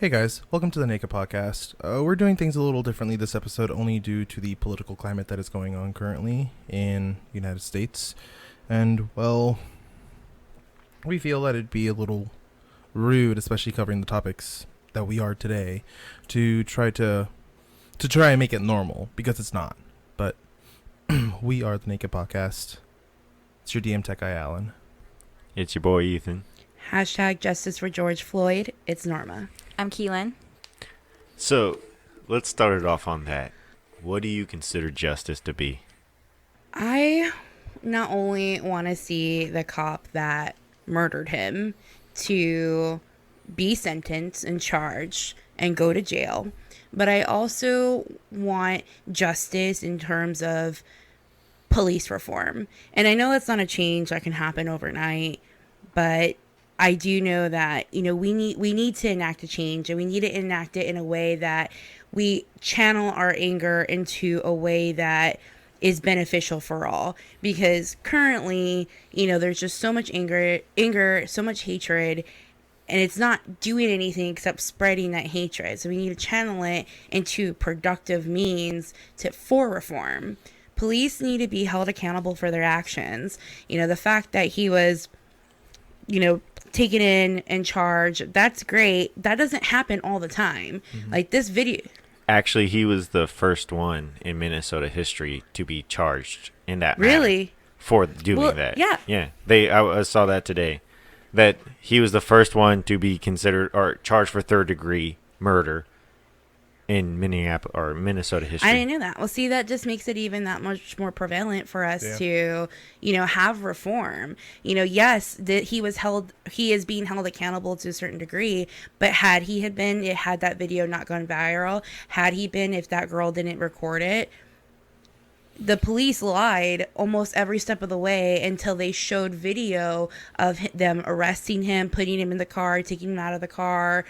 Hey guys, welcome to the NAKE'd podcast. We're doing things a little differently this episode only due to the political climate that is going on currently in the United States. And, well, we feel that it'd be a little rude, especially covering the topics that we are today, to try and make it normal, because it's not. But we are the NAKE'd podcast. It's your DM Tech Guy, Alan. It's your boy, Ethan. Hashtag justice for George Floyd. It's Norma. I'm Keelan. So, let's start it off on that. What do you consider justice to be? I not only want to see the cop that murdered him to be sentenced and charged and go to jail, but I also want justice in terms of police reform. And I know that's not a change that can happen overnight, but I do know that, we need to enact a change, and we need to enact it in a way that we channel our anger into a way that is beneficial for all. Because currently, there's just so much anger, so much hatred, and it's not doing anything except spreading that hatred. So we need to channel it into productive means for reform. Police need to be held accountable for their actions. The fact that he was, taken in and charged, that's great. That doesn't happen all the time. Mm-hmm. Like this video. Actually, he was the first one in Minnesota history to be charged in that really manner for doing that. Yeah. I saw that today. That he was the first one to be considered or charged for third-degree murder in Minnesota history. I didn't know that. Well, see, that just makes it even that much more prevalent for us to, have reform. Yes, he is being held accountable to a certain degree, but had that video not gone viral, if that girl didn't record it, the police lied almost every step of the way until they showed video of them arresting him, putting him in the car, taking him out of the car,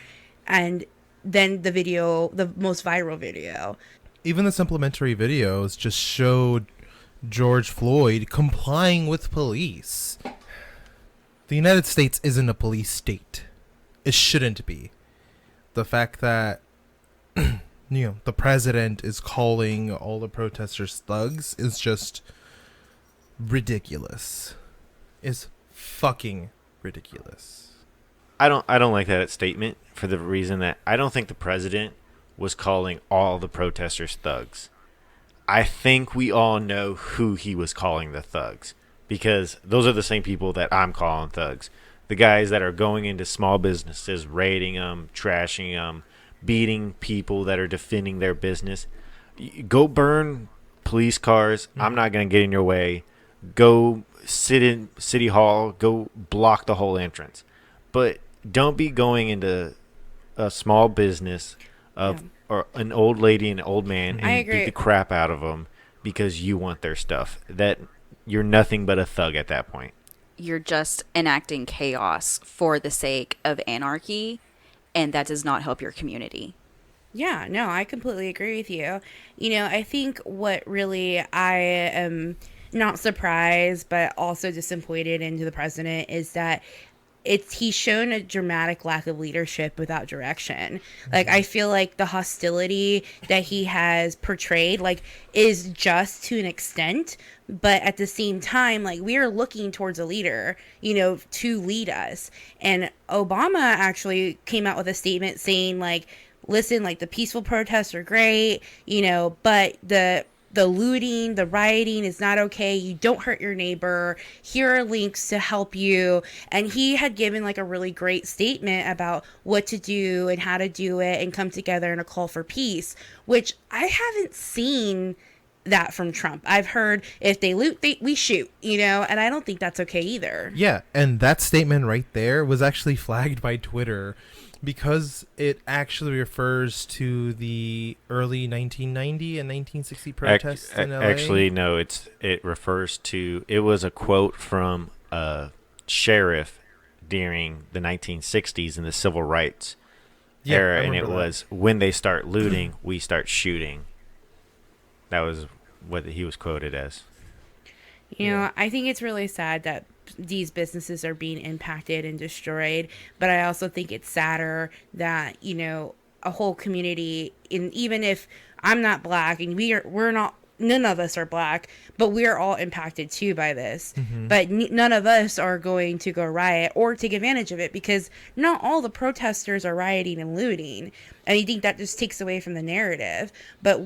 and then the most viral video. Even the supplementary videos just showed George Floyd complying with police. The United States isn't a police state. It shouldn't be. The fact that the president is calling all the protesters thugs is just ridiculous. It's fucking ridiculous. I don't like that statement for the reason that I don't think the president was calling all the protesters thugs. I think we all know who he was calling the thugs, because those are the same people that I'm calling thugs. The guys that are going into small businesses, raiding them, trashing them, beating people that are defending their business. Go burn police cars. Mm-hmm. I'm not going to get in your way. Go sit in City Hall. Go block the whole entrance. But don't be going into a small business or an old lady and an old man and beat the crap out of them because you want their stuff. That you're nothing but a thug at that point. You're just enacting chaos for the sake of anarchy, and that does not help your community. Yeah, no, I completely agree with you. I think what really I am not surprised but also disappointed into the president is that he's shown a dramatic lack of leadership without direction. Like, I feel like the hostility that he has portrayed, is just to an extent, but at the same time, we are looking towards a leader, to lead us. And Obama actually came out with a statement saying, listen, the peaceful protests are great, but the looting, the rioting is not okay. You don't hurt your neighbor. Here are links to help you. And he had given a really great statement about what to do and how to do it and come together in a call for peace, which I haven't seen that from Trump. I've heard if they loot, we shoot, and I don't think that's okay either. Yeah, and that statement right there was actually flagged by Twitter because it actually refers to the early 1990 and 1960 protests in LA. Actually, no, it refers to, it was a quote from a sheriff during the 1960s in the civil rights era, and it was, when they start looting, we start shooting. That was what he was quoted as. I think it's really sad that these businesses are being impacted and destroyed. But I also think it's sadder that, you know, a whole community, and even if I'm not black and we're not, none of us are black, but we're all impacted too by this. But none of us are going to go riot or take advantage of it, because not all the protesters are rioting and looting. And I think that just takes away from the narrative. But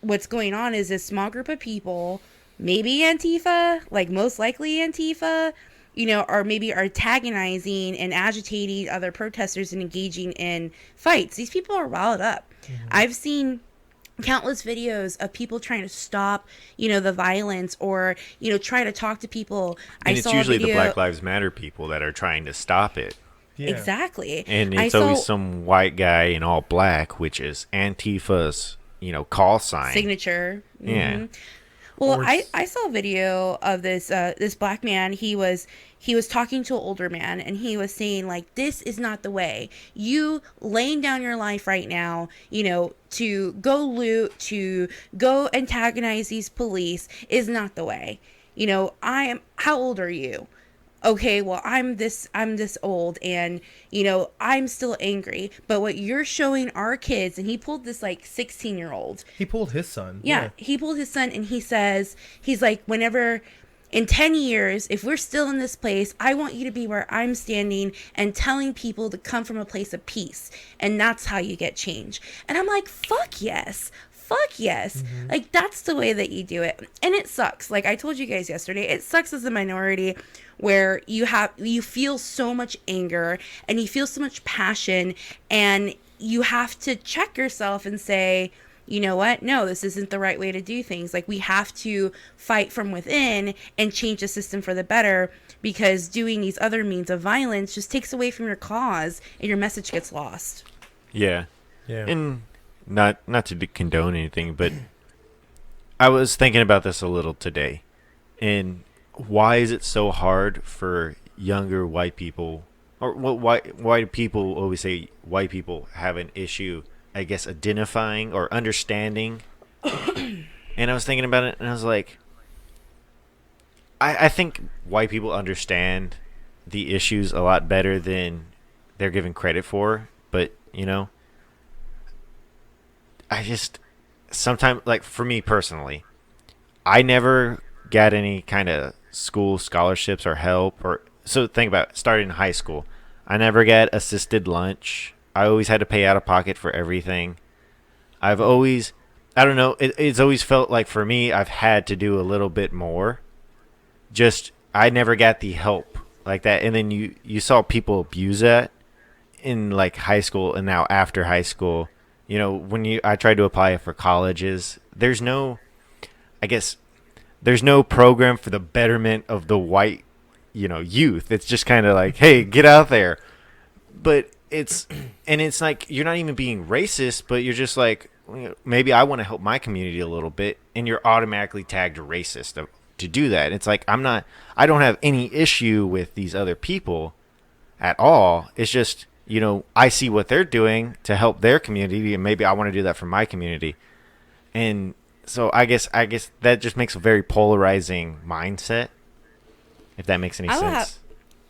what's going on is this small group of people, maybe Antifa, like most likely Antifa, you know, or maybe are antagonizing and agitating other protesters and engaging in fights. These people are riled up. I've seen countless videos of people trying to stop, you know, the violence, or, you know, try to talk to people. And it's usually the Black Lives Matter people that are trying to stop it. Yeah. Exactly. And it's always some white guy in all black, which is Antifa's, you know, call sign. Signature. Yeah. Well, I saw a video of this this black man. He was talking to an older man, and he was saying, like, this is not the way. You laying down your life right now, you know, to go loot, to go antagonize these police is not the way. You know, how old are you? Okay, well, I'm this old, and, you know, I'm still angry. But what you're showing our kids, and he pulled this, like, 16-year-old. He pulled his son. Yeah, he pulled his son, and he says, he's like, whenever, in 10 years, if we're still in this place, I want you to be where I'm standing and telling people to come from a place of peace. And that's how you get change. And I'm like, fuck yes. Fuck yes. Like, that's the way that you do it. And it sucks. Like I told you guys yesterday, it sucks as a minority, where you feel so much anger and you feel so much passion, and you have to check yourself and say, you know what? No, this isn't the right way to do things. Like, we have to fight from within and change the system for the better, because doing these other means of violence just takes away from your cause and your message gets lost. Yeah. Yeah. And not to condone anything, but I was thinking about this a little today. And why is it so hard for younger white people, or why do people always say white people have an issue, I guess, identifying or understanding? And I was thinking about it, and I was like, I think white people understand the issues a lot better than they're given credit for. But, you know, I just sometimes, like, for me personally, I never got any kind of school scholarships or help, or so think about it, starting in high school, I never got assisted lunch. I always had to pay out of pocket for everything. I've always, I don't know, it's always felt like for me I've had to do a little bit more. Just I never got the help like that. And then you saw people abuse that in like high school, and now after high school, you know, when I tried to apply for colleges, there's no program for the betterment of the white, you know, youth. It's just kind of like, hey, get out there. But it's like, you're not even being racist, but you're just like, maybe I want to help my community a little bit, and you're automatically tagged racist to do that. It's like, I don't have any issue with these other people at all. It's just, you know, I see what they're doing to help their community, and maybe I want to do that for my community. And so I guess that just makes a very polarizing mindset, if that makes any sense.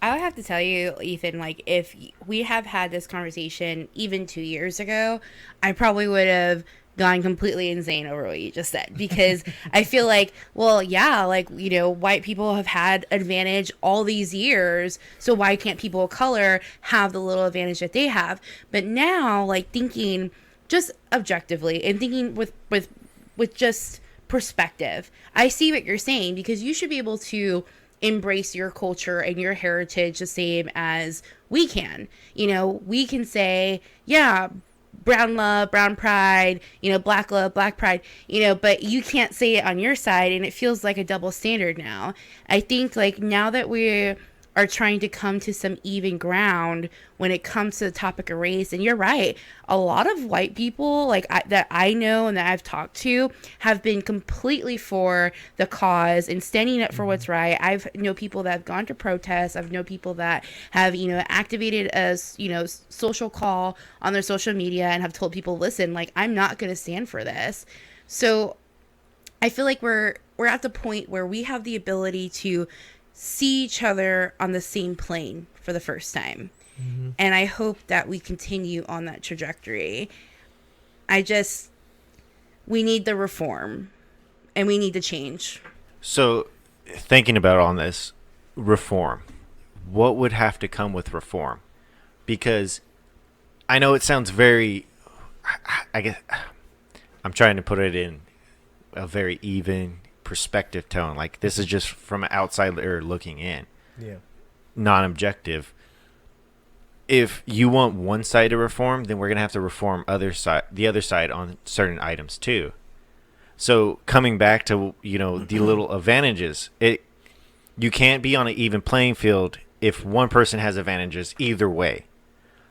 I would have to tell you, Ethan, like, if we have had this conversation even 2 years ago, I probably would have gone completely insane over what you just said, because I feel like, well, yeah, like, you know, white people have had advantage all these years, so why can't people of color have the little advantage that they have? But now, like, thinking just objectively and thinking with just perspective, I see what you're saying, because you should be able to embrace your culture and your heritage the same as we can. You know, we can say, yeah, brown love, brown pride, you know, black love, black pride, you know, but you can't say it on your side, and it feels like a double standard now. I think, like, now that we are trying to come to some even ground when it comes to the topic of race, and you're right, a lot of white people, like, that I know and that I've talked to, have been completely for the cause and standing up for what's right. I've know people that have gone to protests. I've know people that have, you know, activated a, you know, social call on their social media and have told people, listen, like, I'm not going to stand for this. So I feel like we're at the point where we have the ability to see each other on the same plane for the first time. And I hope that we continue on that trajectory. We need the reform and we need to change. So, thinking about on this reform, what would have to come with reform? Because I know it sounds very, I guess, I'm trying to put it in a very even perspective tone. Like, this is just from an outsider looking in, non-objective. If you want one side to reform, then we're going to have to reform the other side on certain items too. So coming back to, the little advantages, you can't be on an even playing field if one person has advantages either way.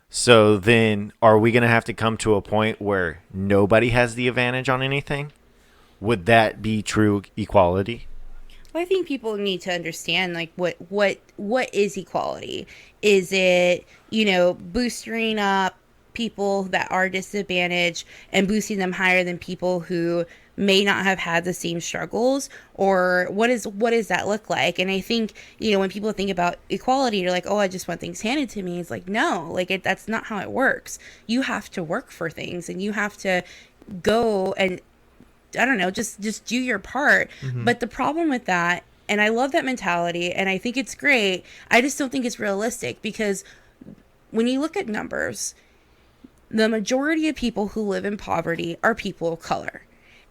So then are we going to have to come to a point where nobody has the advantage on anything? Would that be true equality? Well, I think people need to understand, like, what is equality? Is it, boosting up people that are disadvantaged and boosting them higher than people who may not have had the same struggles? Or what does that look like? And I think, when people think about equality, you're like, oh, I just want things handed to me. It's like, no, like, that's not how it works. You have to work for things, and you have to go and, I don't know, just do your part. But the problem with that, and I love that mentality, and I think it's great, I just don't think it's realistic, because when you look at numbers, the majority of people who live in poverty are people of color.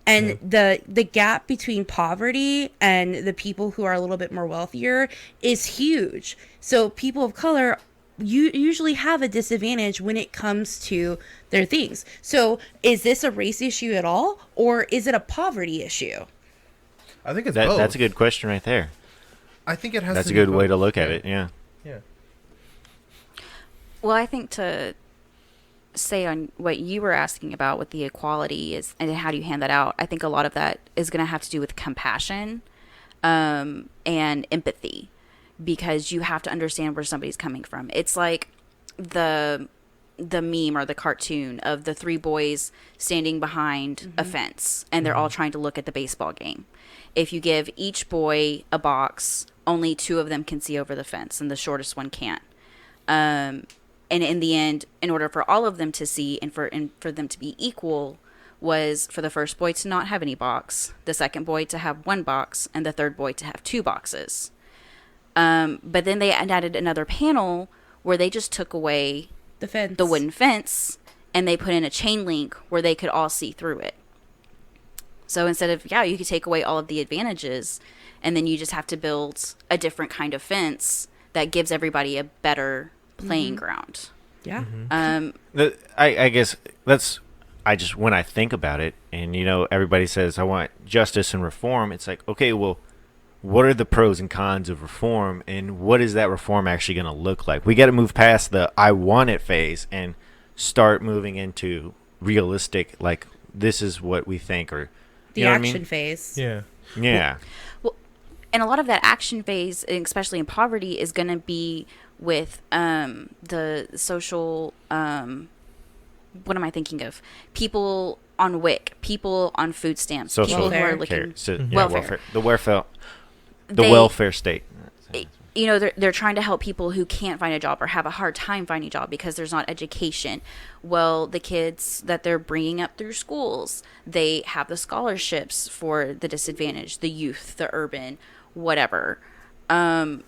And the gap between poverty and the people who are a little bit more wealthier is huge. So people of color usually have a disadvantage when it comes to their things. So is this a race issue at all, or is it a poverty issue? I think it's both. That's a good question right there. I think it has. That's to a good be way both. to look at it. Yeah. Yeah. Well, I think to say on what you were asking about with the equality is, and how do you hand that out, I think a lot of that is going to have to do with compassion and empathy, because you have to understand where somebody's coming from. It's like the meme or the cartoon of the three boys standing behind a fence, and they're all trying to look at the baseball game. If you give each boy a box, only two of them can see over the fence, and the shortest one can't. And in the end, in order for all of them to see and for them to be equal, was for the first boy to not have any box, the second boy to have one box, and the third boy to have two boxes. But then they added another panel where they just took away the wooden fence, and they put in a chain link where they could all see through it. So instead of, you could take away all of the advantages, and then you just have to build a different kind of fence that gives everybody a better playing ground. Yeah. I guess when I think about it, and everybody says I want justice and reform, it's like, okay, well, what are the pros and cons of reform, and what is that reform actually going to look like? We got to move past the I want it phase and start moving into realistic, like, this is what we think, or the action phase. Yeah. Well, and a lot of that action phase, especially in poverty, is going to be with the social, what am I thinking of? People on WIC, people on food stamps, people who are looking welfare. The welfare state. They're trying to help people who can't find a job or have a hard time finding a job because there's not education. Well, the kids that they're bringing up through schools, they have the scholarships for the disadvantaged, the youth, the urban, whatever. No,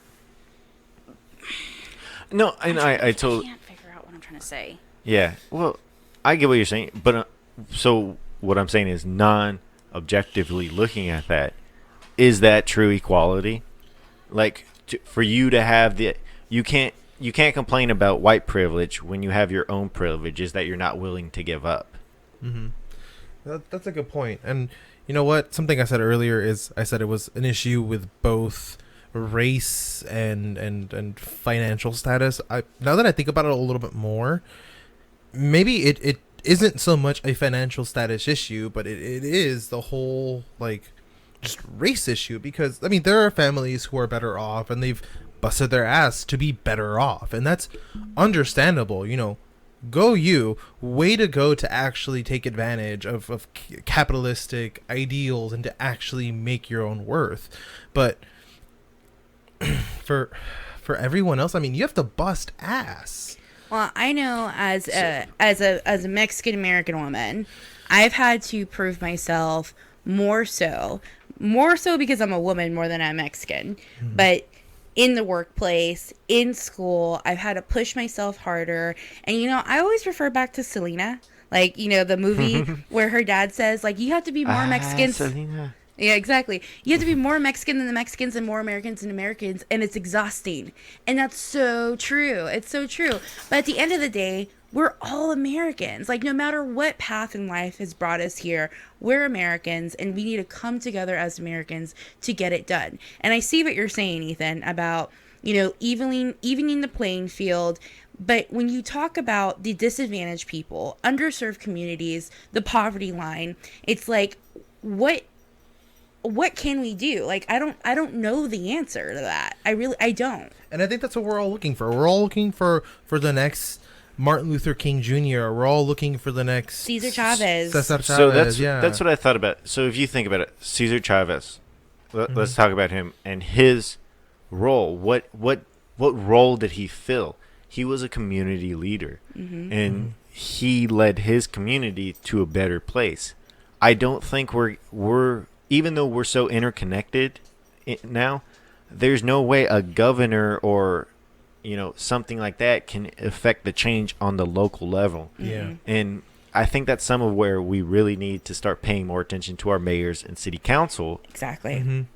and I totally can't figure out what I'm trying to say. Yeah, well, I get what you're saying, but so what I'm saying is, non-objectively looking at that, is that true equality? Like, for you to have you can't complain about white privilege when you have your own privileges that you're not willing to give up. That's a good point. And you know what? Something I said earlier is I said it was an issue with both race and financial status. Now that I think about it a little bit more, maybe it isn't so much a financial status issue, but it is the whole, like, just race issue, because I mean there are families who are better off and they've busted their ass to be better off, and that's understandable. Go you, way to go to actually take advantage of capitalistic ideals and to actually make your own worth. But for everyone else, I mean, you have to bust ass. Well, I know as a Mexican American woman, I've had to prove myself more so because I'm a woman more than I'm Mexican. But in the workplace, in school, I've had to push myself harder. And I always refer back to Selena, like the movie where her dad says like you have to be more Mexican. Selena. Yeah, exactly. You have to be more Mexican than the Mexicans and more Americans than Americans, and it's exhausting. And that's so true. It's so true. But at the end of the day, we're all Americans. Like, no matter what path in life has brought us here, we're Americans, and we need to come together as Americans to get it done. And I see what you're saying, Ethan, about, evening the playing field. But when you talk about the disadvantaged people, underserved communities, the poverty line, it's like, what can we do? Like, I don't know the answer to that. I don't. And I think that's what we're all looking for. We're all looking for the next Martin Luther King Jr. We're all looking for the next Cesar Chavez. Cesar Chavez. So that's yeah. that's what I thought about. So if you think about it, Cesar Chavez. Let's talk about him and his role. What role did he fill? He was a community leader, and he led his community to a better place. I don't think we're even though we're so interconnected now, there's no way a governor or something like that can affect the change on the local level. Yeah. And I think that's some of where we really need to start paying more attention to our mayors and city council. Exactly.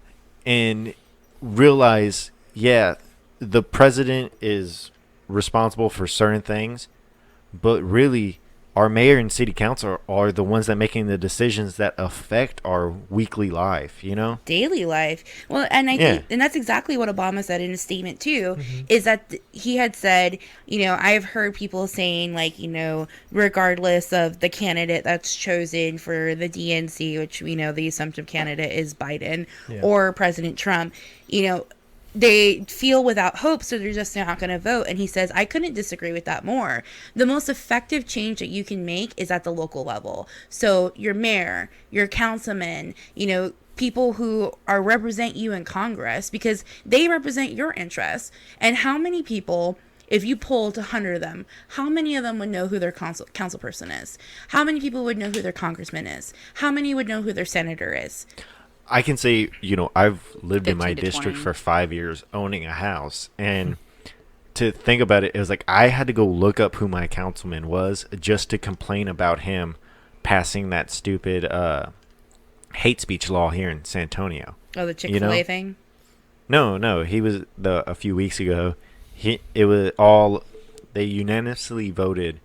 And realize, the president is responsible for certain things, but really our mayor and city council are the ones that making the decisions that affect our weekly life, daily life. Well, and I think, and that's exactly what Obama said in his statement too, is that he had said, I've heard people saying like, regardless of the candidate that's chosen for the DNC, which we know the assumptive candidate is Biden or President Trump, they feel without hope, so they're just not going to vote. And he says, I couldn't disagree with that more. The most effective change that you can make is at the local level. So your mayor, your councilman, people who represent you in Congress, because they represent your interests. And how many people, if you polled 100 of them, how many of them would know who their council person is? How many people would know who their congressman is? How many would know who their senator is? I can say, I've lived in my 15 to district 20. for 5 years owning a house. And to think about it, it was like I had to go look up who my councilman was just to complain about him passing that stupid hate speech law here in San Antonio. Oh, the Chick-fil-A thing? No. He was a few weeks ago. They unanimously voted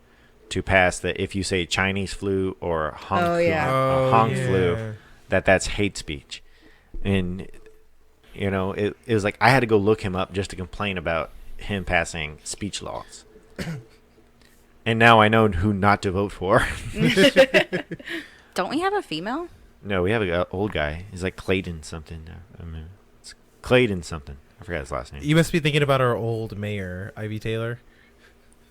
to pass that if you say Chinese flu or Hong flu, that's hate speech. And it was like I had to go look him up just to complain about him passing speech laws. And now I know who not to vote for. Don't we have a female? No, we have an old guy. He's like Clayton something. It's Clayton something. I forgot his last name. You must be thinking about our old mayor, Ivy Taylor.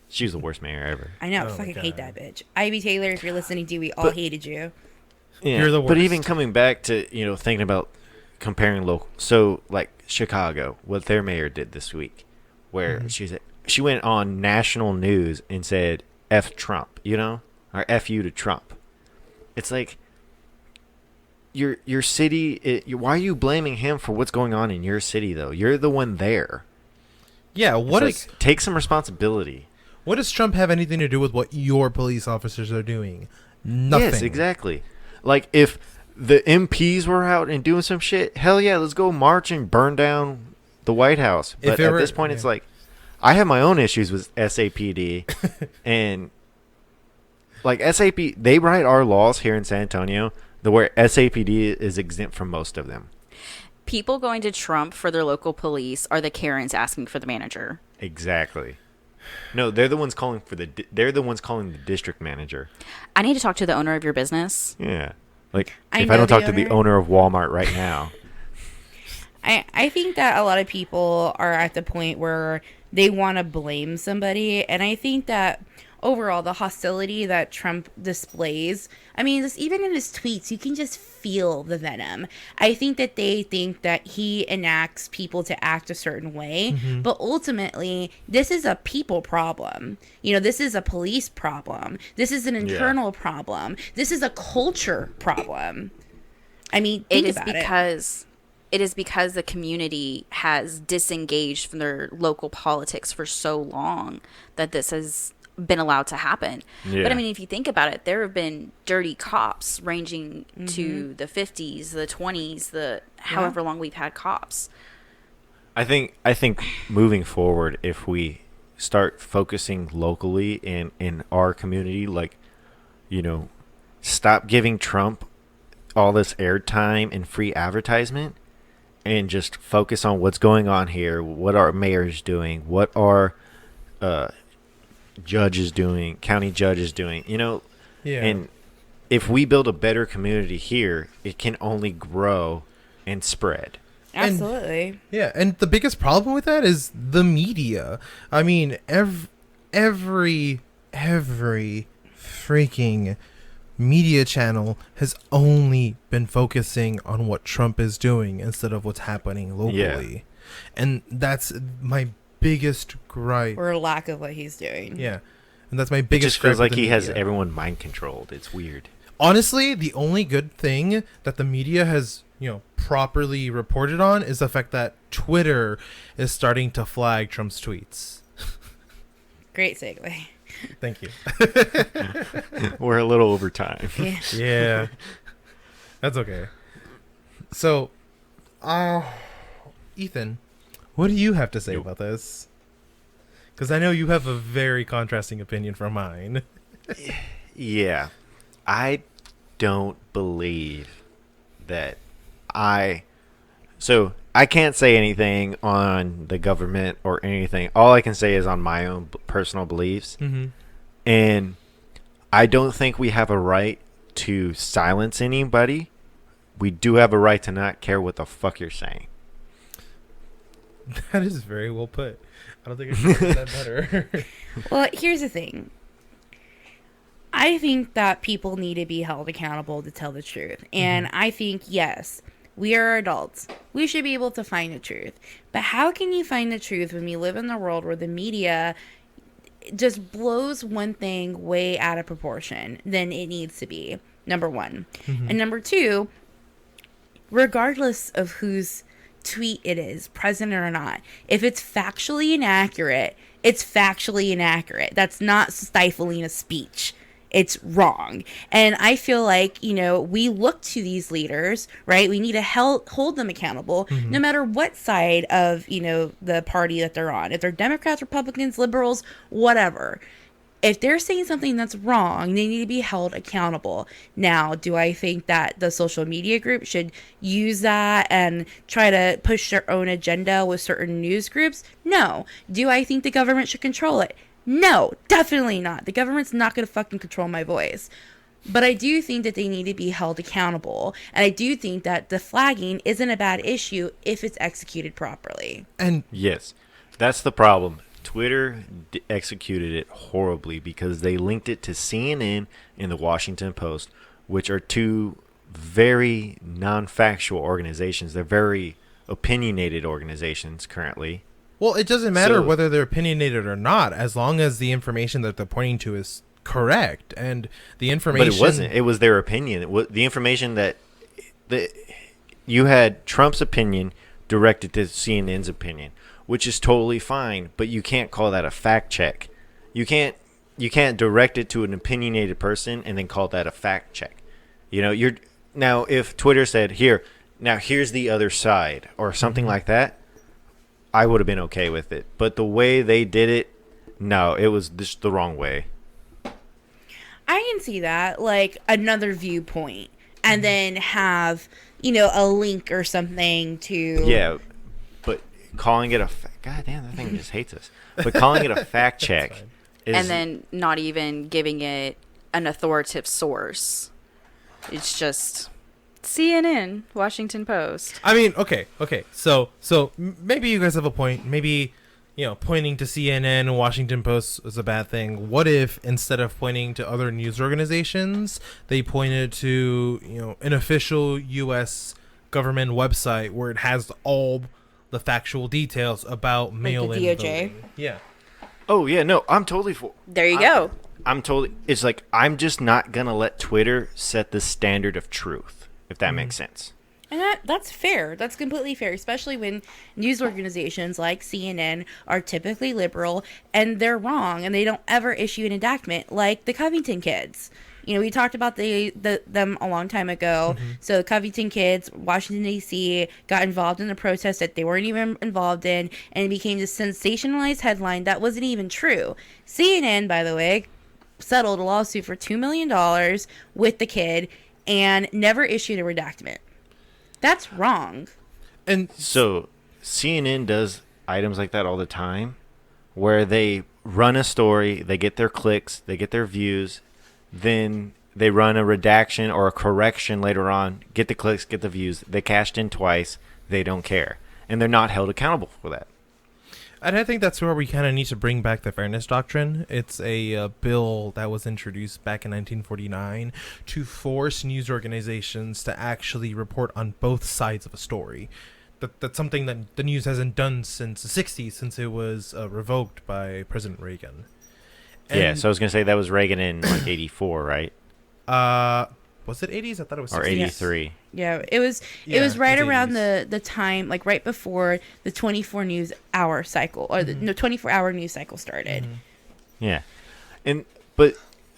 She was the worst mayor ever. I know. I Oh, fucking God. hate that bitch. Ivy Taylor, if you're listening to, we all hated you. Yeah, You're the but even worst. coming back to thinking about comparing local, so like Chicago, what their mayor did this week, where she went on national news and said "F Trump," or "F you to Trump." It's like your city. Why are you blaming him for what's going on in your city though? You're the one there. Yeah, Take some responsibility? what does Trump have anything to do with what your police officers are doing? Nothing. Yes, exactly. Like if the MPs were out and doing some shit, hell yeah, let's go march and burn down the White House. But at this point, it's like I have my own issues with SAPD, and like SAP, they write our laws here in San Antonio, where SAPD is exempt from most of them. People going to Trump for their local police are the Karens asking for the manager. Exactly. No, they're the ones calling they're the ones calling the district manager. I need to talk to the owner of your business. Yeah. Like I if I know don't the talk to the owner. owner of Walmart right now. I think that a lot of people are at the point where they want to blame somebody. And I think that overall the hostility that Trump displays. I mean, just even in his tweets, you can just feel the venom. I think that they think that he enacts people to act a certain way, but ultimately, this is a people problem. You know, this is a police problem. This is an internal problem. This is a culture problem. I mean, think about it. It is because the community has disengaged from their local politics for so long that this has been allowed to happen. Yeah. But I mean, if you think about it, there have been dirty cops ranging to the 50s, the 20s, the however long we've had cops. I think moving forward, if we start focusing locally in our community, like, you know, stop giving Trump all this airtime and free advertisement, and just focus on what's going on here, what our mayor's doing, what our judges doing, county judges doing, you know. Yeah. And if we build a better community here, it can only grow and spread. Absolutely. And the biggest problem with that is the media. I mean, every freaking media channel has only been focusing on what Trump is doing instead of what's happening locally. Yeah. And that's my biggest gripe. Or lack of what he's doing. Yeah. And that's my biggest gripe. It just feels like he has everyone mind controlled. It's weird. Honestly, the only good thing that the media has, you know, properly reported on is the fact that Twitter is starting to flag Trump's tweets. Great segue. Thank you. We're a little over time. Yeah. That's okay. So, Ethan, what do you have to say about this? Because I know you have a very contrasting opinion from mine. Yeah. I don't believe that So, I can't say anything on the government or anything. All I can say is on my own personal beliefs. Mm-hmm. And I don't think we have a right to silence anybody. We do have a right to not care what the fuck you're saying. That is very well put. I don't think I could put that better. Well, here's the thing. I think that people need to be held accountable to tell the truth. And I think, yes, we are adults. We should be able to find the truth. But how can you find the truth when we live in a world where the media just blows one thing way out of proportion than it needs to be? Number one. And number two, regardless of whose tweet it is, president or not, if it's factually inaccurate, it's factually inaccurate. That's not stifling a speech. It's wrong. And I feel like, you know, we look to these leaders, right? We need to hold them accountable no matter what side of, you know, the party that they're on. If they're Democrats, Republicans, liberals, whatever. If they're saying something that's wrong, they need to be held accountable. Now, do I think that the social media group should use that and try to push their own agenda with certain news groups? No. Do I think the government should control it? No, definitely not. The government's not going to fucking control my voice. But I do think that they need to be held accountable. And I do think that the flagging isn't a bad issue if it's executed properly. And yes, that's the problem. Twitter executed it horribly because they linked it to CNN and the Washington Post, which are two very non-factual organizations. They're very opinionated organizations currently. Well, it doesn't matter whether they're opinionated or not, as long as the information that they're pointing to is correct. And the information... But it wasn't. It was their opinion. The information that... You had Trump's opinion directed to CNN's opinion, which is totally fine, but you can't call that a fact check. You can't direct it to an opinionated person and then call that a fact check. You know, now if Twitter said, here's the other side or something like that, I would have been okay with it. But the way they did it, no, it was just the wrong way. I can see that, like another viewpoint, and then have, you know, a link or something to... Yeah, but calling it God damn, that thing just hates us. But calling it a fact check is... And then not even giving it an authoritative source. It's just... CNN, Washington Post. I mean, okay. So maybe you guys have a point. Maybe pointing to CNN and Washington Post is a bad thing. What if instead of pointing to other news organizations, they pointed to, an official U.S. government website where it has all the factual details about mail-in DOJ? voting? Yeah. Oh yeah, no, I'm totally for. There you go. I'm totally. It's like I'm just not gonna let Twitter set the standard of truth, if that makes sense. And that's fair. That's completely fair, especially when news organizations like CNN are typically liberal and they're wrong and they don't ever issue an indictment like the Covington kids. We talked about them a long time ago. So the Covington kids, Washington, D.C., got involved in a protest that they weren't even involved in, and it became this sensationalized headline that wasn't even true. CNN, by the way, settled a lawsuit for $2 million with the kid and never issued a redactment. That's wrong. And So CNN does items like that all the time, where they run a story, they get their clicks, they get their views, then they run a redaction or a correction later on, get the clicks, get the views. They cashed in twice. They don't care, and they're not held accountable for that. And I think that's where we kind of need to bring back the fairness doctrine. It's a bill that was introduced back in 1949 to force news organizations to actually report on both sides of a story. That's something that the news hasn't done since the 60s, since it was revoked by President Reagan. Yeah, so I was going to say that was Reagan in like 84, right? Was it 80s? I thought it was 60s. Or 83. Yeah, it was right around the time, like right before the 24 news hour cycle, or the 24-hour news cycle started. Yeah.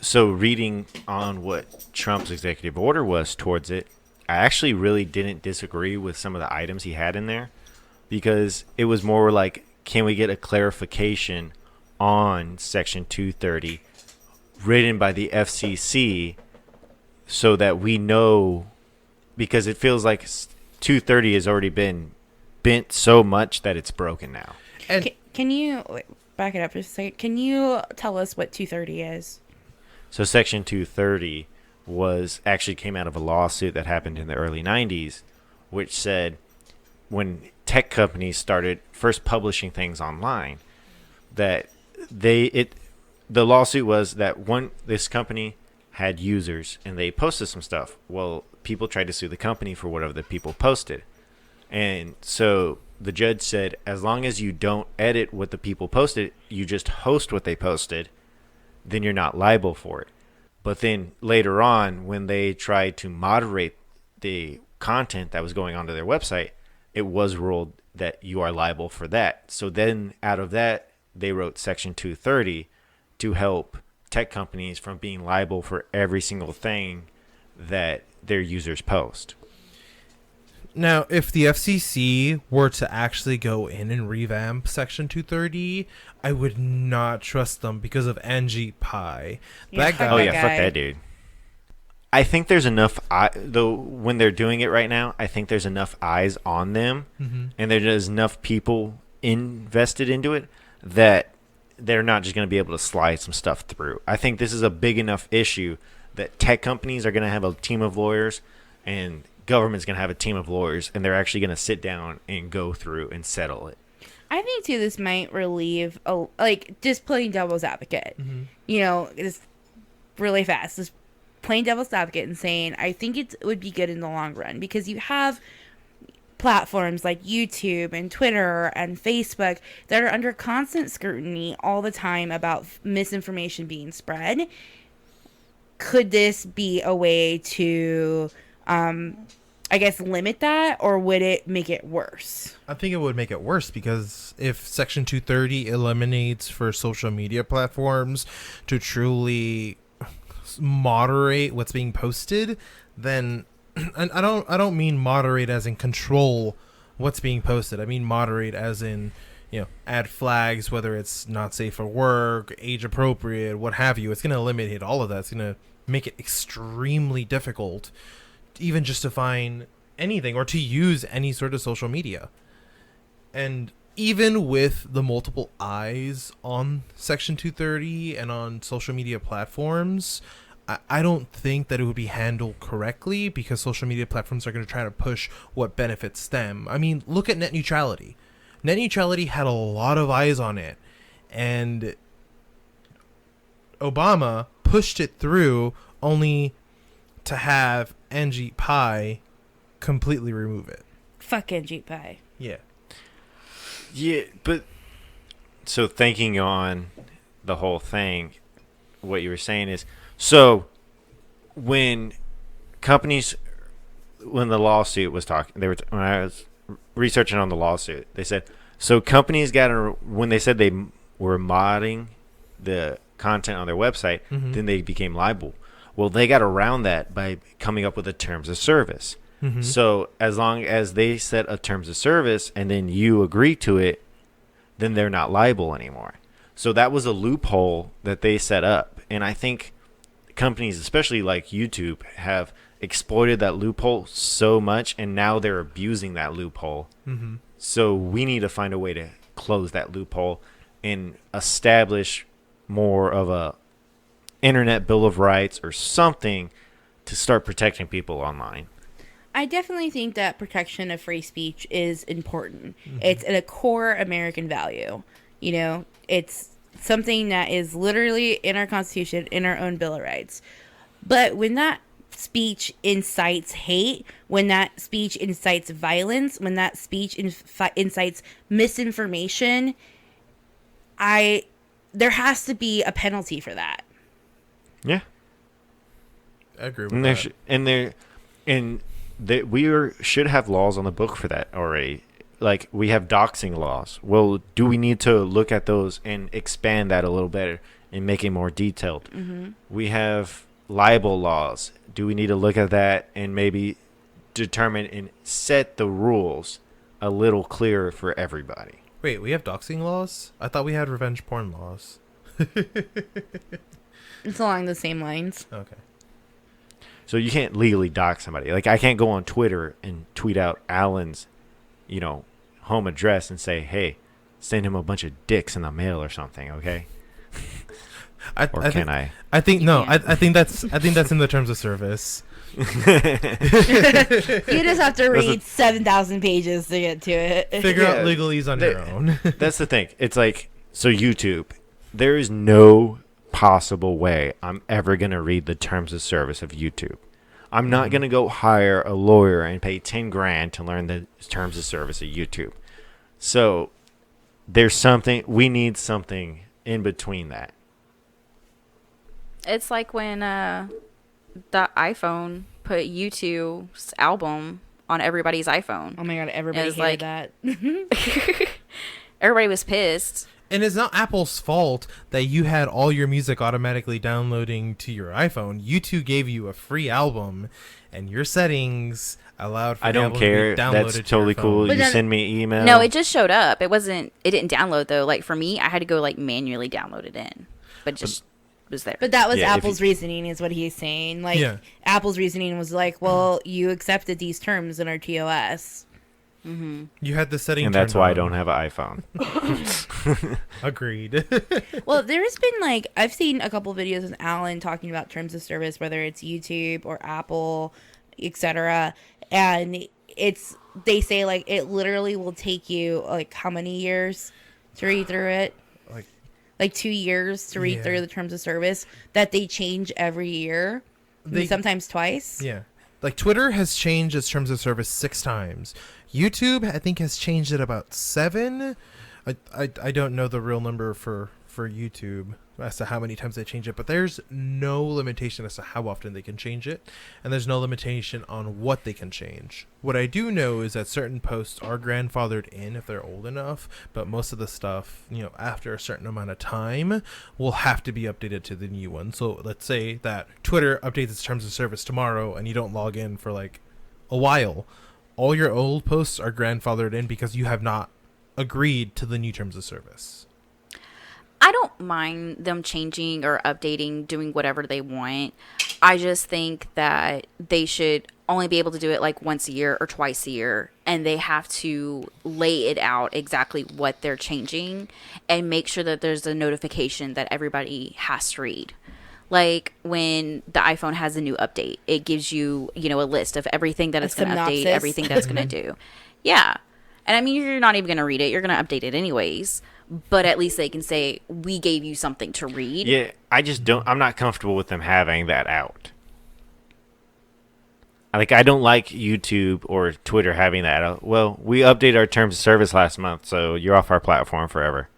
So reading on what Trump's executive order was towards it, I actually really didn't disagree with some of the items he had in there, because it was more like, can we get a clarification on Section 230 written by the FCC so that we know, because it feels like 230 has already been bent so much that it's broken now. And Can you back it up for a second? Can you tell us what 230 is? So Section 230 came out of a lawsuit that happened in the early 90s, which said when tech companies started first publishing things online, that the lawsuit was that this company had users and they posted some stuff. Well, people tried to sue the company for whatever the people posted. And so the judge said, as long as you don't edit what the people posted, you just host what they posted, then you're not liable for it. But then later on, when they tried to moderate the content that was going onto their website, it was ruled that you are liable for that. So then out of that, they wrote Section 230 to help tech companies from being liable for every single thing that their users post. now, if the FCC were to actually go in and revamp Section 230, I would not trust them because of Angie Pye. Yeah, That guy. Oh that yeah, guy. fuck that dude. I think there's enough, though, when they're doing it right now, I think there's enough eyes on them, and there's enough people invested into it that they're not just going to be able to slide some stuff through. I think this is a big enough issue that tech companies are going to have a team of lawyers, and government's going to have a team of lawyers, and they're actually going to sit down and go through and settle it. I think too this might relieve just playing devil's advocate. Just really fast, just playing devil's advocate and saying I think it would be good in the long run, because you have platforms like YouTube and Twitter and Facebook that are under constant scrutiny all the time about misinformation being spread. Could this be a way to limit that, or would it make it worse? I think it would make it worse, because if Section 230 eliminates for social media platforms to truly moderate what's being posted, then and I don't mean moderate as in control what's being posted. I mean moderate as in, add flags, whether it's not safe for work, age appropriate, what have you. It's going to eliminate all of that. It's going to make it extremely difficult even just to find anything or to use any sort of social media. And even with the multiple eyes on Section 230 and on social media platforms, I don't think that it would be handled correctly, because social media platforms are going to try to push what benefits them. I mean, look at net neutrality. net neutrality had a lot of eyes on it, and Obama pushed it through only to have Anjit Pai completely remove it. Fuck Anjit Pai. Yeah. Yeah, but so thinking on the whole thing, what you were saying is, so when the lawsuit was talking, when I was researching on the lawsuit, they said, so companies when they said they were modding the content on their website, then they became liable. Well, they got around that by coming up with a terms of service. So as long as they set a terms of service and then you agree to it, then they're not liable anymore. So that was a loophole that they set up. And I think companies, especially like YouTube, have exploited that loophole so much, and now they're abusing that loophole. So we need to find a way to close that loophole and establish more of a internet bill of rights or something to start protecting people online. I definitely think that protection of free speech is important. It's a core American value. You know, it's something that is literally in our Constitution, in our own Bill of Rights. But when that speech incites hate, when that speech incites violence, when that speech incites misinformation, there has to be a penalty for that. Yeah, I agree with that. We should have laws on the book for that already. Like, we have doxing laws. Well, do we need to look at those and expand that a little better and make it more detailed? We have libel laws. Do we need to look at that and maybe determine and set the rules a little clearer for everybody? Wait, we have doxing laws? I thought we had revenge porn laws. It's along the same lines. Okay. So you can't legally dox somebody. Like, I can't go on Twitter and tweet out Alan's, home address and say, hey, send him a bunch of dicks in the mail or something, okay? I think that's in the terms of service. You just have to read 7,000 pages to get to it. Figure out legalese on your own. That's the thing. It's like, so YouTube, there is no possible way I'm ever going to read the terms of service of YouTube. I'm not going to go hire a lawyer and pay 10 grand to learn the terms of service of YouTube. So we need something in between that. It's like when the iPhone put U2's album on everybody's iPhone. Oh my god, everybody hated that. Everybody was pissed. And it's not Apple's fault that you had all your music automatically downloading to your iPhone. U2 gave you a free album, and your settings allowed for I don't care. That's totally cool. You send me an email. No, it just showed up. It didn't download though. Like for me, I had to go manually download it in, but it just was there. But that was Apple's reasoning, is what he's saying. Apple's reasoning was like, well, you accepted these terms in our TOS. You had the setting, and that's why I don't have an iPhone. Agreed. Well, there's been I've seen a couple videos with Alan talking about terms of service, whether it's YouTube or Apple, etc. And they say it literally will take you how many years to read through it? Like 2 years to read through the terms of service that they change every year, sometimes twice. Yeah. Twitter has changed its terms of service 6 times. YouTube, I think, has changed it about 7. I don't know the real number for YouTube as to how many times they change it, but there's no limitation as to how often they can change it, and there's no limitation on what they can change. What I do know is that certain posts are grandfathered in if they're old enough, but most of the stuff, after a certain amount of time, will have to be updated to the new one. So let's say that Twitter updates its terms of service tomorrow and you don't log in for a while. All your old posts are grandfathered in because you have not agreed to the new terms of service. I don't mind them changing or updating, doing whatever they want. I just think that they should only be able to do it once a year or twice a year, and they have to lay it out exactly what they're changing and make sure that there's a notification that everybody has to read. Like when the iPhone has a new update, it gives you, a list of everything that it's going to update, everything that's going to do. Yeah. And I mean, you're not even going to read it. You're going to update it anyways. But at least they can say, we gave you something to read. Yeah, I'm not comfortable with them having that out. Like, I don't like YouTube or Twitter having that out. Well, we updated our terms of service last month, so you're off our platform forever.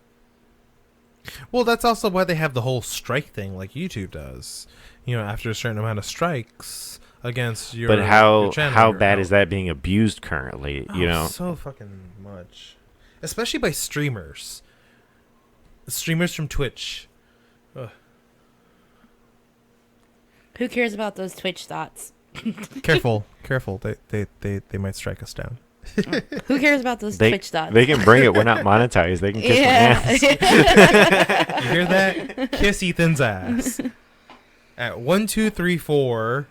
Well, that's also why they have the whole strike thing like YouTube does. After a certain amount of strikes against your But your channel, how your bad account. is that being abused currently, So fucking much. Especially by streamers. Streamers from Twitch. Ugh. Who cares about those Twitch thoughts? Careful. They might strike us down. Who cares about those Twitch thoughts? They can bring it. We're not monetized. They can kiss my ass. You hear that? Kiss Ethan's ass. At 1234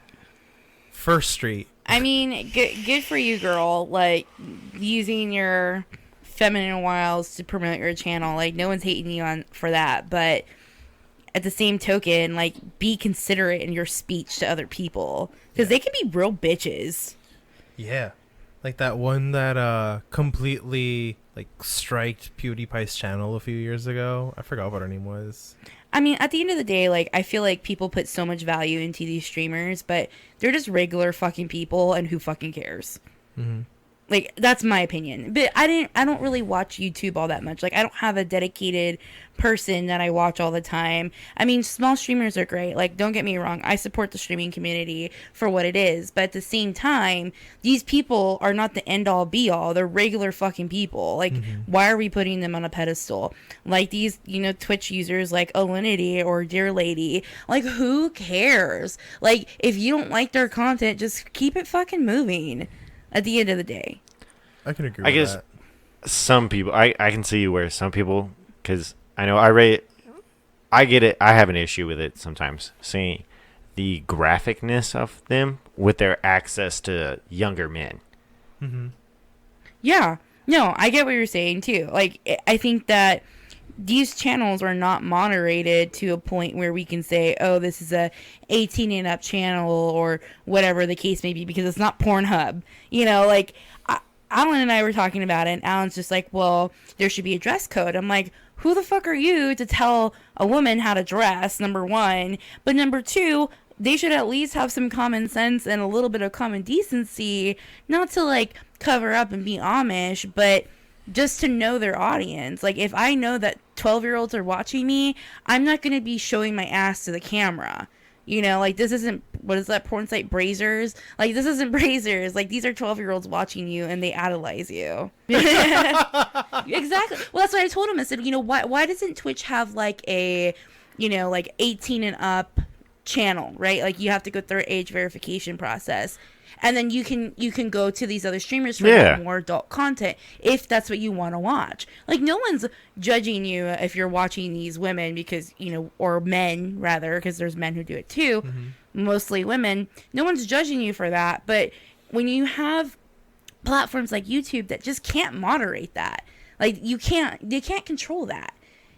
First Street. I mean, good for you, girl. Like, using your feminine wiles to promote your channel. Like, no one's hating you for that. But at the same token, like, be considerate in your speech to other people. Because they can be real bitches. Yeah. Like that one that completely, like, striked PewDiePie's channel a few years ago. I forgot what her name was. I mean, at the end of the day, like, I feel like people put so much value into these streamers, but they're just regular fucking people, and who fucking cares? Mm-hmm. Like, that's my opinion. But I don't really watch YouTube all that much. Like, I don't have a dedicated person that I watch all the time. I mean, small streamers are great. Like, don't get me wrong. I support the streaming community for what it is. But at the same time, these people are not the end all be all. They're regular fucking people. Like, why are we putting them on a pedestal? Like these, Twitch users like Alinity or Dear Lady. Like, who cares? Like, if you don't like their content, just keep it fucking moving. At the end of the day, I can agree I with guess that. some people, I can see where some people, because I know I get it. I have an issue with it sometimes, seeing the graphicness of them with their access to younger men. Mm-hmm. yeah, no, I get what you're saying too. Like, I think that these channels are not moderated to a point where we can say, oh, this is a 18 and up channel or whatever the case may be, because it's not Pornhub. Like, Alan and I were talking about it, and Alan's just like, well, there should be a dress code. I'm like, who the fuck are you to tell a woman how to dress, number one? But number two, they should at least have some common sense and a little bit of common decency, not to, like, cover up and be Amish, but just to know their audience. Like, if I know that 12-year-olds are watching me, I'm not going to be showing my ass to the camera. Like, this isn't, what is that porn site, Brazers? Like, this isn't Brazers. Like, these are 12-year-olds watching you, and they idolize you. Exactly. Well, that's what I told him. I said, why doesn't Twitch have, like, a, like, 18 and up channel, right? Like, you have to go through an age verification process. And then you can go to these other streamers for like more adult content if that's what you want to watch. Like, no one's judging you if you're watching these women because, or men rather, because there's men who do it too, mostly women. No one's judging you for that. But when you have platforms like YouTube that just can't moderate that, like, they can't control that.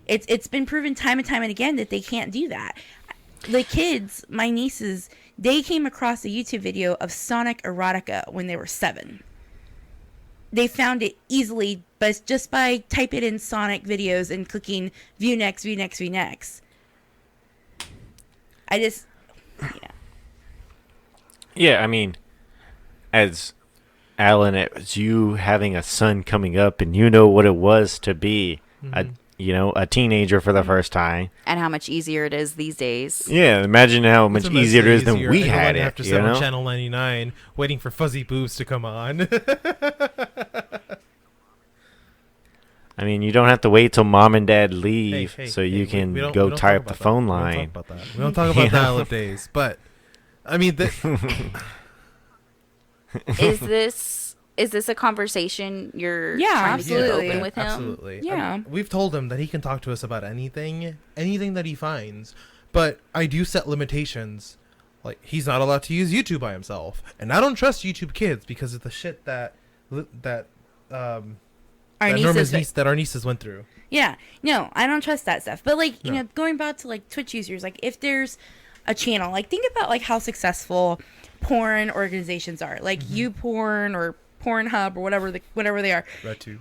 It's been proven time and time and again that they can't do that. The kids, my nieces, they came across a YouTube video of Sonic erotica when they were 7. They found it easily, but just by typing in Sonic videos and clicking view next, view next, view next. Yeah, I mean, as Alan, it's you having a son coming up, and you know what it was to be a teenager for the first time. And how much easier it is these days. Yeah, imagine how much easier it is than we had it. Have to sit on Channel 99 waiting for fuzzy boobs to come on. I mean, you don't have to wait till mom and dad leave we can don't go tie talk up the about phone that. line. We don't talk about dial-up days. But, I mean... Is this a conversation you're trying absolutely. to get open with him? Absolutely. Yeah. We've told him that he can talk to us about anything that he finds. But I do set limitations. Like, he's not allowed to use YouTube by himself. And I don't trust YouTube Kids because of the shit that our nieces went through. Yeah. No, I don't trust that stuff. But, like, going back to, like, Twitch users, like, if there's a channel, like, think about, like, how successful porn organizations are. Like, YouPorn or Pornhub or whatever they are. RedTube.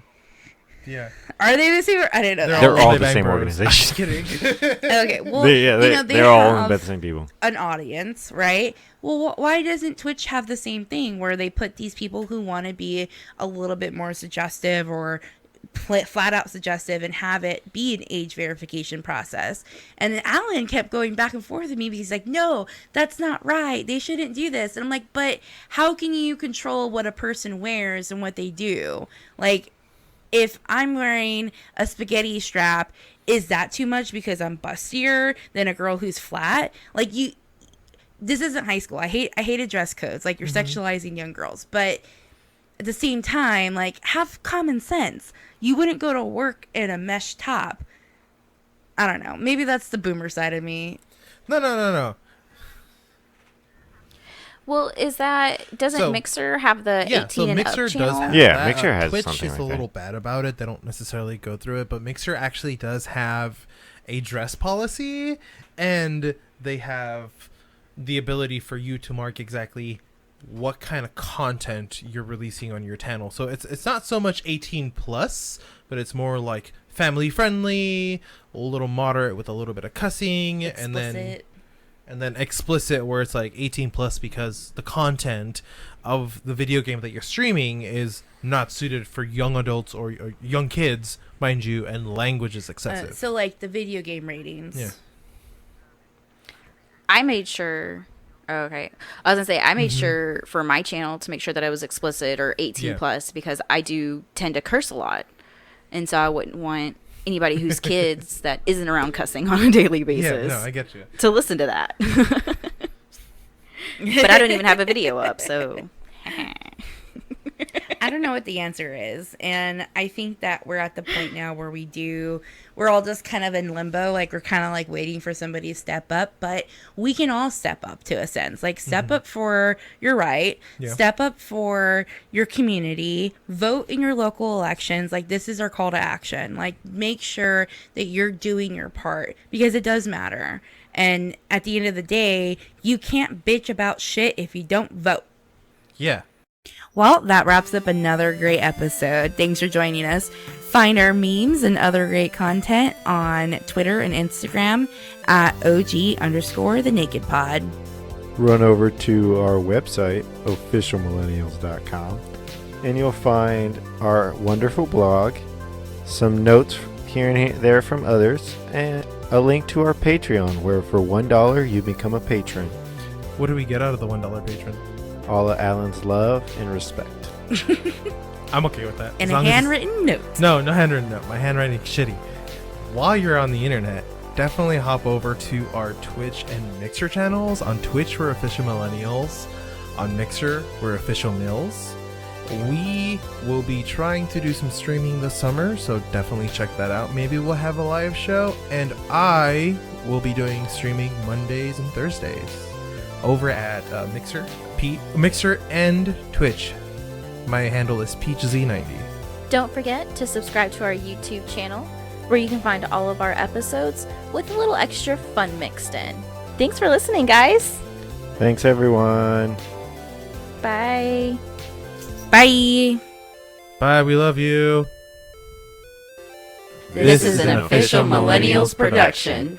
Yeah. Are they the same? I didn't know. They're all They the Bang same Bros. organization. I'm kidding. Okay, well, they they're all owned have by the same people. an audience, right? Well, why doesn't Twitch have the same thing where they put these people who want to be a little bit more suggestive or flat out suggestive and have it be an age verification process? And then Alan kept going back and forth with me because he's like, no, that's not right. They shouldn't do this. And I'm like, but how can you control what a person wears and what they do? Like, if I'm wearing a spaghetti strap, is that too much because I'm bustier than a girl who's flat? Like, this isn't high school. I hated dress codes. Like, you're sexualizing young girls. But at the same time, like, have common sense. You wouldn't go to work in a mesh top. I don't know. Maybe that's the boomer side of me. No. Well, doesn't Mixer have the 18 so and Mixer up channel? does have Yeah, that. Mixer has Twitch something is like a little that. bad about it. They don't necessarily go through it, but Mixer actually does have a dress policy, and they have the ability for you to mark exactly what kind of content you're releasing on your channel. So it's not so much 18 plus, but it's more like family friendly, a little moderate with a little bit of cussing, Explicit. and then explicit where it's like 18 plus because the content of the video game that you're streaming is not suited for young adults or young kids, mind you, and language is excessive. So, like, the video game ratings. Yeah. I made sure. Oh, okay. I was going to say, I made sure for my channel to make sure that I was explicit or 18 plus because I do tend to curse a lot. And so I wouldn't want anybody whose kids that isn't around cussing on a daily basis Yeah, no, I get you. to listen to that. But I don't even have a video up, so. I don't know what the answer is. And I think that we're at the point now where we're all just kind of in limbo. Like, we're kind of like waiting for somebody to step up, but we can all step up to a sense. Like, step up for your right, step up for your community, vote in your local elections. Like, this is our call to action. Like, make sure that you're doing your part because it does matter. And at the end of the day, you can't bitch about shit if you don't vote. Yeah. Well, that wraps up another great episode. Thanks for joining us. Find our memes and other great content on Twitter and Instagram at OG_the Naked Pod. Run over to our website, officialmillennials.com, and you'll find our wonderful blog, some notes here and there from others, and a link to our Patreon, where for $1 you become a patron. What do we get out of the $1 patron? All of Alan's love and respect. I'm okay with that. And As a long as handwritten note. No handwritten note. My handwriting's shitty. While you're on the internet, definitely hop over to our Twitch and Mixer channels. On Twitch, we're Official Millennials. On Mixer, we're Official Mills. We will be trying to do some streaming this summer, so definitely check that out. Maybe we'll have a live show, and I will be doing streaming Mondays and Thursdays over at Mixer and Twitch. My handle is PeachZ90. Don't forget to subscribe to our YouTube channel, where you can find all of our episodes with a little extra fun mixed in. Thanks for listening, guys. Thanks, everyone. Bye. Bye. Bye, we love you. This is an Official Millennials production.